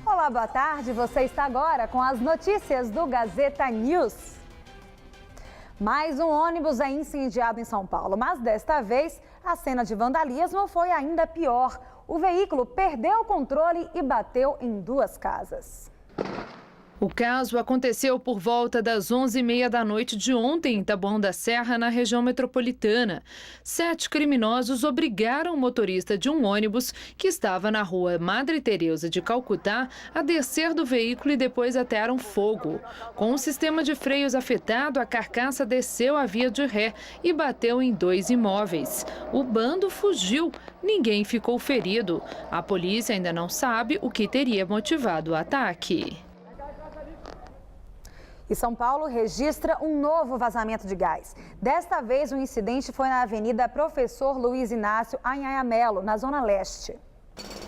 Olá, boa tarde. Você está agora com as notícias do Gazeta News. Mais um ônibus é incendiado em São Paulo, mas desta vez a cena de vandalismo foi ainda pior. O veículo perdeu o controle e bateu em duas casas. O caso aconteceu por volta das 11h30 da noite de ontem em Taboão da Serra, na região metropolitana. 7 criminosos obrigaram o motorista de um ônibus que estava na rua Madre Teresa de Calcutá a descer do veículo e depois atearam fogo. Com o sistema de freios afetado, a carcaça desceu a via de ré e bateu em 2 imóveis. O bando fugiu, ninguém ficou ferido. A polícia ainda não sabe o que teria motivado o ataque. E São Paulo registra um novo vazamento de gás. Desta vez, o incidente foi na Avenida Professor Luiz Inácio Anhanha-Melo, na Zona Leste.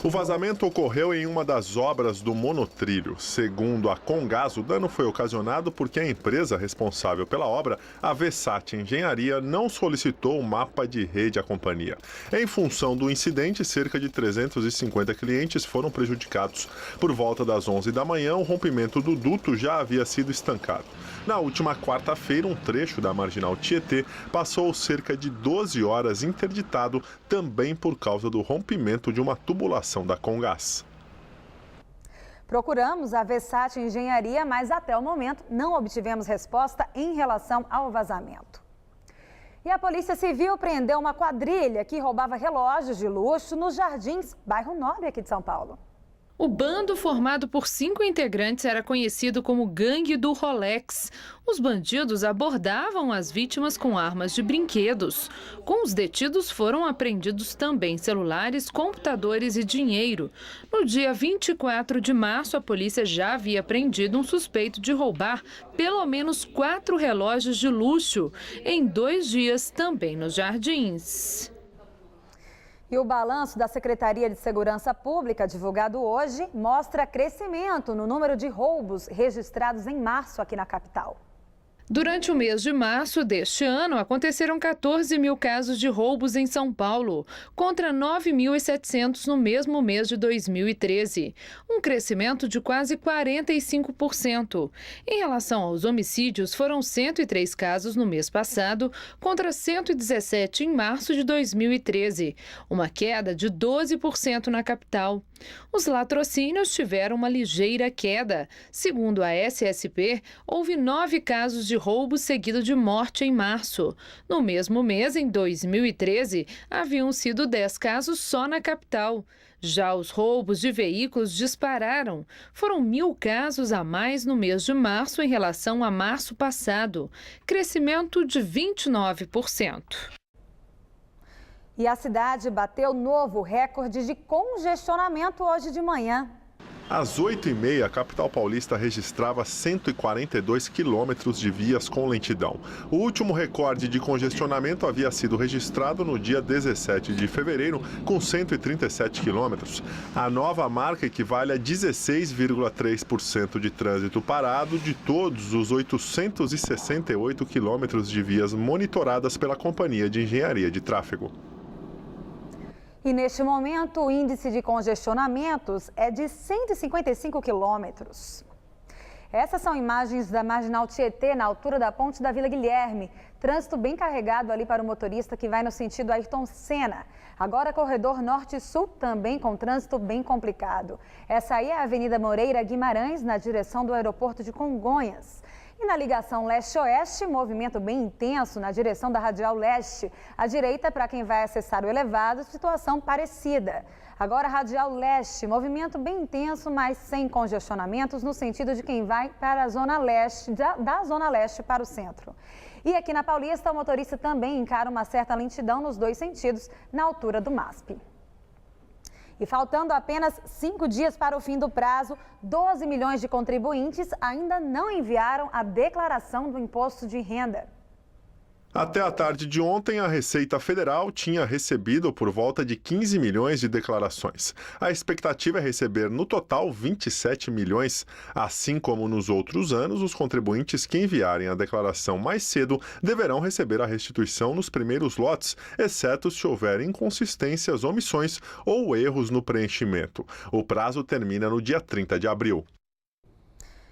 O vazamento ocorreu em uma das obras do monotrilho. Segundo a Comgás, o dano foi ocasionado porque a empresa responsável pela obra, a Vessat Engenharia, não solicitou o mapa de rede à companhia. Em função do incidente, cerca de 350 clientes foram prejudicados. Por volta das 11 da manhã, o rompimento do duto já havia sido estancado. Na última quarta-feira, um trecho da Marginal Tietê passou cerca de 12 horas interditado, também por causa do rompimento de uma tubulação da Comgás. Procuramos a Vessat Engenharia, mas até o momento não obtivemos resposta em relação ao vazamento. E a Polícia Civil prendeu uma quadrilha que roubava relógios de luxo nos Jardins, bairro Nobre aqui de São Paulo. O bando, formado por 5 integrantes, era conhecido como Gangue do Rolex. Os bandidos abordavam as vítimas com armas de brinquedos. Com os detidos foram apreendidos também celulares, computadores e dinheiro. No dia 24 de março, a polícia já havia apreendido um suspeito de roubar pelo menos 4 relógios de luxo, em 2 dias também nos Jardins. E o balanço da Secretaria de Segurança Pública, divulgado hoje, mostra crescimento no número de roubos registrados em março aqui na capital. Durante o mês de março deste ano, aconteceram 14 mil casos de roubos em São Paulo, contra 9.700 no mesmo mês de 2013, um crescimento de quase 45%. Em relação aos homicídios, foram 103 casos no mês passado, contra 117 em março de 2013, uma queda de 12% na capital. Os latrocínios tiveram uma ligeira queda. Segundo a SSP, houve 9 casos de roubo seguido de morte em março. No mesmo mês, em 2013, haviam sido 10 casos só na capital. Já os roubos de veículos dispararam. Foram 1.000 casos a mais no mês de março em relação a março passado. Crescimento de 29%. E a cidade bateu novo recorde de congestionamento hoje de manhã. Às 8h30, a capital paulista registrava 142 quilômetros de vias com lentidão. O último recorde de congestionamento havia sido registrado no dia 17 de fevereiro, com 137 quilômetros. A nova marca equivale a 16,3% de trânsito parado de todos os 868 quilômetros de vias monitoradas pela Companhia de Engenharia de Tráfego. E neste momento, o índice de congestionamentos é de 155 quilômetros. Essas são imagens da Marginal Tietê, na altura da ponte da Vila Guilherme. Trânsito bem carregado ali para o motorista que vai no sentido Ayrton Senna. Agora, corredor norte-sul também com trânsito bem complicado. Essa aí é a Avenida Moreira Guimarães, na direção do aeroporto de Congonhas. E na ligação leste-oeste, movimento bem intenso na direção da Radial Leste. À direita, para quem vai acessar o elevado, situação parecida. Agora, Radial Leste, movimento bem intenso, mas sem congestionamentos no sentido de quem vai para a Zona Leste, da Zona Leste para o centro. E aqui na Paulista, o motorista também encara uma certa lentidão nos 2 sentidos, na altura do MASP. E faltando apenas 5 dias para o fim do prazo, 12 milhões de contribuintes ainda não enviaram a declaração do imposto de renda. Até a tarde de ontem, a Receita Federal tinha recebido por volta de 15 milhões de declarações. A expectativa é receber, no total, 27 milhões. Assim como nos outros anos, os contribuintes que enviarem a declaração mais cedo deverão receber a restituição nos primeiros lotes, exceto se houver inconsistências, omissões ou erros no preenchimento. O prazo termina no dia 30 de abril.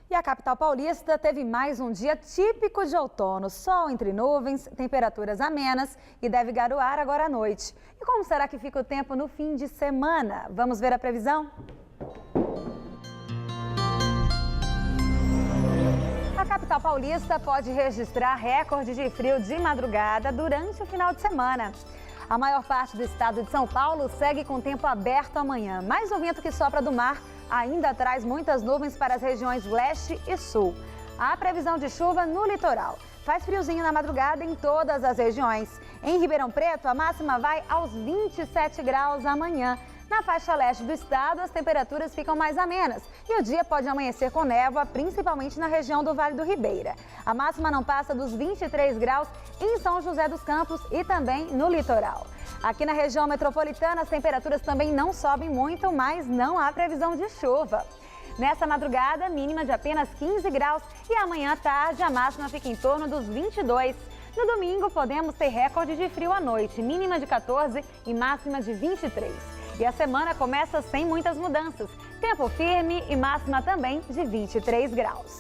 E a capital paulista teve mais um dia típico de outono. Sol entre nuvens, temperaturas amenas e deve garoar agora à noite. E como será que fica o tempo no fim de semana? Vamos ver a previsão? A capital paulista pode registrar recorde de frio de madrugada durante o final de semana. A maior parte do estado de São Paulo segue com tempo aberto amanhã, mas o vento que sopra do mar ainda traz muitas nuvens para as regiões leste e sul. Há previsão de chuva no litoral. Faz friozinho na madrugada em todas as regiões. Em Ribeirão Preto, a máxima vai aos 27 graus amanhã. Na faixa leste do estado, as temperaturas ficam mais amenas e o dia pode amanhecer com névoa, principalmente na região do Vale do Ribeira. A máxima não passa dos 23 graus em São José dos Campos e também no litoral. Aqui na região metropolitana, as temperaturas também não sobem muito, mas não há previsão de chuva. Nessa madrugada, mínima de apenas 15 graus e amanhã à tarde a máxima fica em torno dos 22. No domingo, podemos ter recorde de frio à noite, mínima de 14 e máxima de 23. E a semana começa sem muitas mudanças. Tempo firme e máxima também de 23 graus.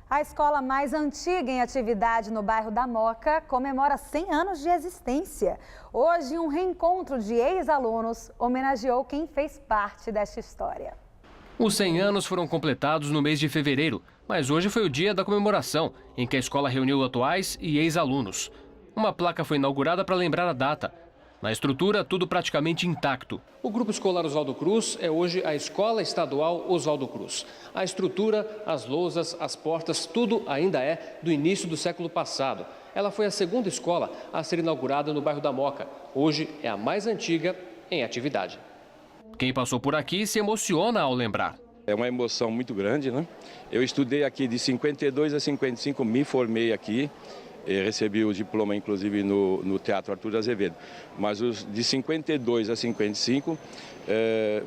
A escola mais antiga em atividade no bairro da Moca comemora 100 anos de existência. Hoje, um reencontro de ex-alunos homenageou quem fez parte desta história. Os 100 anos foram completados no mês de fevereiro, mas hoje foi o dia da comemoração, em que a escola reuniu atuais e ex-alunos. Uma placa foi inaugurada para lembrar a data. Na estrutura, tudo praticamente intacto. O Grupo Escolar Oswaldo Cruz é hoje a Escola Estadual Oswaldo Cruz. A estrutura, as lousas, as portas, tudo ainda é do início do século passado. Ela foi a segunda escola a ser inaugurada no bairro da Moca. Hoje é a mais antiga em atividade. Quem passou por aqui se emociona ao lembrar. É uma emoção muito grande, né? Eu estudei aqui de 52 a 55, me formei aqui. Recebi o diploma, inclusive, no Teatro Arthur Azevedo. Mas os de 52 a 55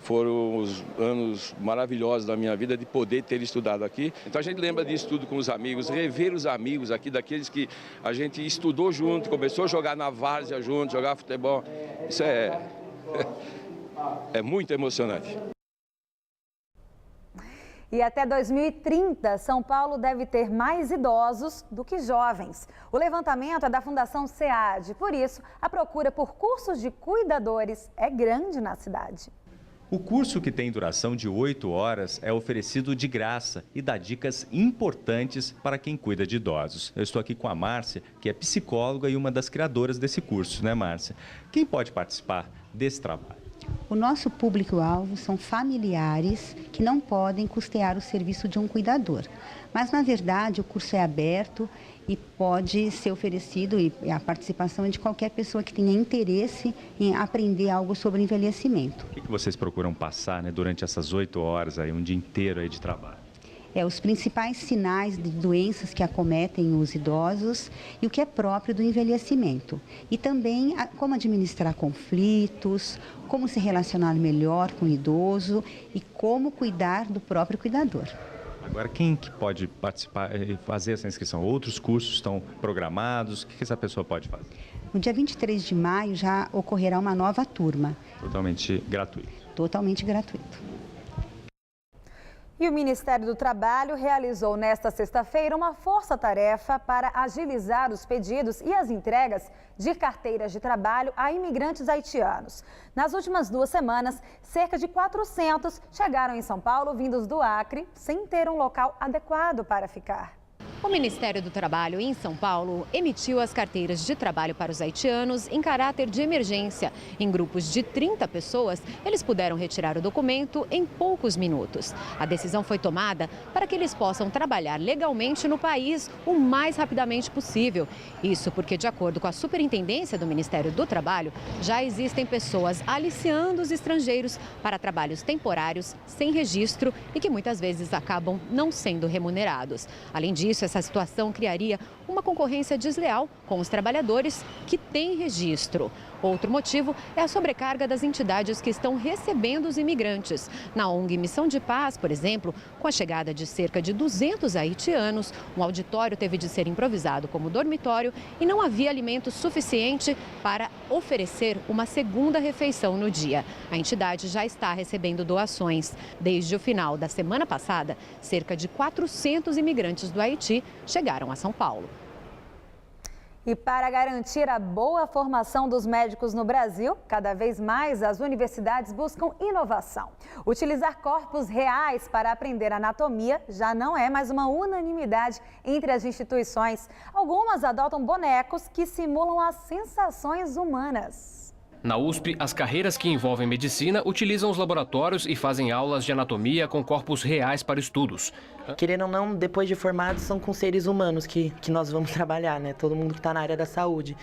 foram os anos maravilhosos da minha vida de poder ter estudado aqui. Então a gente lembra disso tudo com os amigos, rever os amigos aqui, daqueles que a gente estudou junto, começou a jogar na várzea junto, jogar futebol. Isso é muito emocionante. E até 2030, São Paulo deve ter mais idosos do que jovens. O levantamento é da Fundação SEAD, por isso, a procura por cursos de cuidadores é grande na cidade. O curso, que tem duração de 8 horas, é oferecido de graça e dá dicas importantes para quem cuida de idosos. Eu estou aqui com a Márcia, que é psicóloga e uma das criadoras desse curso, né, Márcia? Quem pode participar desse trabalho? O nosso público-alvo são familiares que não podem custear o serviço de um cuidador. Mas, na verdade, o curso é aberto e pode ser oferecido, e a participação é de qualquer pessoa que tenha interesse em aprender algo sobre envelhecimento. O que vocês procuram passar, né, durante essas 8 horas, aí, um dia inteiro aí de trabalho? Os principais sinais de doenças que acometem os idosos e o que é próprio do envelhecimento. E também como administrar conflitos, como se relacionar melhor com o idoso e como cuidar do próprio cuidador. Agora, quem que pode participar e fazer essa inscrição? Outros cursos estão programados? O que essa pessoa pode fazer? No dia 23 de maio já ocorrerá uma nova turma. Totalmente gratuito. Totalmente gratuito. E o Ministério do Trabalho realizou nesta sexta-feira uma força-tarefa para agilizar os pedidos e as entregas de carteiras de trabalho a imigrantes haitianos. Nas últimas 2 semanas, cerca de 400 chegaram em São Paulo vindos do Acre, sem ter um local adequado para ficar. O Ministério do Trabalho em São Paulo emitiu as carteiras de trabalho para os haitianos em caráter de emergência. Em grupos de 30 pessoas, eles puderam retirar o documento em poucos minutos. A decisão foi tomada para que eles possam trabalhar legalmente no país o mais rapidamente possível. Isso porque, de acordo com a Superintendência do Ministério do Trabalho, já existem pessoas aliciando os estrangeiros para trabalhos temporários, sem registro e que muitas vezes acabam não sendo remunerados. Além disso, Essa situação criaria uma concorrência desleal com os trabalhadores que têm registro. Outro motivo é a sobrecarga das entidades que estão recebendo os imigrantes. Na ONG Missão de Paz, por exemplo, com a chegada de cerca de 200 haitianos, um auditório teve de ser improvisado como dormitório e não havia alimento suficiente para oferecer uma segunda refeição no dia. A entidade já está recebendo doações. Desde o final da semana passada, cerca de 400 imigrantes do Haiti chegaram a São Paulo. E para garantir a boa formação dos médicos no Brasil, cada vez mais as universidades buscam inovação. Utilizar corpos reais para aprender anatomia já não é mais uma unanimidade entre as instituições. Algumas adotam bonecos que simulam as sensações humanas. Na USP, as carreiras que envolvem medicina utilizam os laboratórios e fazem aulas de anatomia com corpos reais para estudos. Querendo ou não, depois de formados, são com seres humanos que nós vamos trabalhar, né? Todo mundo que está na área da saúde.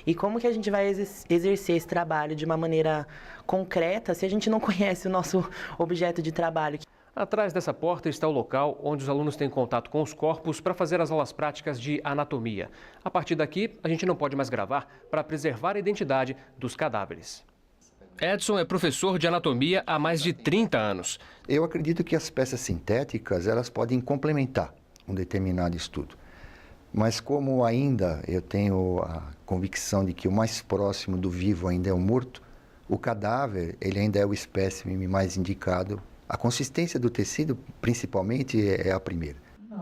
E como que a gente vai exercer esse trabalho de uma maneira concreta se a gente não conhece o nosso objeto de trabalho? Atrás dessa porta está o local onde os alunos têm contato com os corpos para fazer as aulas práticas de anatomia. A partir daqui, a gente não pode mais gravar para preservar a identidade dos cadáveres. Edson é professor de anatomia há mais de 30 anos. Eu acredito que as peças sintéticas elas podem complementar um determinado estudo. Mas como ainda eu tenho a convicção de que o mais próximo do vivo ainda é o morto, o cadáver ele ainda é o espécime mais indicado. A consistência do tecido, principalmente, é a primeira.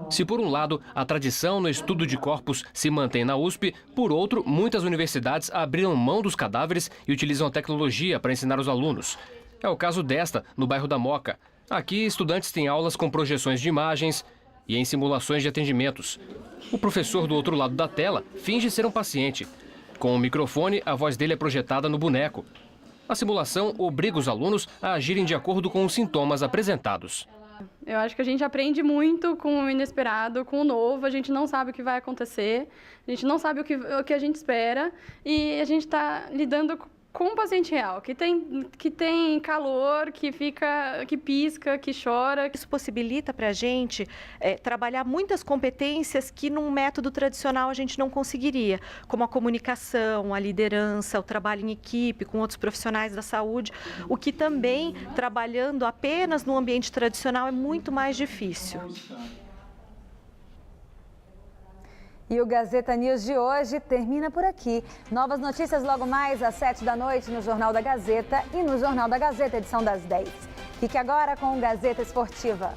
Se por um lado a tradição no estudo de corpos se mantém na USP, por outro, muitas universidades abriram mão dos cadáveres e utilizam a tecnologia para ensinar os alunos. É o caso desta, no bairro da Moca. Aqui, estudantes têm aulas com projeções de imagens e em simulações de atendimentos. O professor do outro lado da tela finge ser um paciente. Com o microfone, a voz dele é projetada no boneco. A simulação obriga os alunos a agirem de acordo com os sintomas apresentados. Eu acho que a gente aprende muito com o inesperado, com o novo. A gente não sabe o que vai acontecer, a gente não sabe o que a gente espera e a gente está lidando com um paciente real, que tem calor, que pisca, que chora. Isso possibilita para a gente trabalhar muitas competências que num método tradicional a gente não conseguiria, como a comunicação, a liderança, o trabalho em equipe com outros profissionais da saúde, o que também, trabalhando apenas no ambiente tradicional, é muito mais difícil. E o Gazeta News de hoje termina por aqui. Novas notícias logo mais às 7 da noite no Jornal da Gazeta e no Jornal da Gazeta, edição das 10. Fique agora com o Gazeta Esportiva.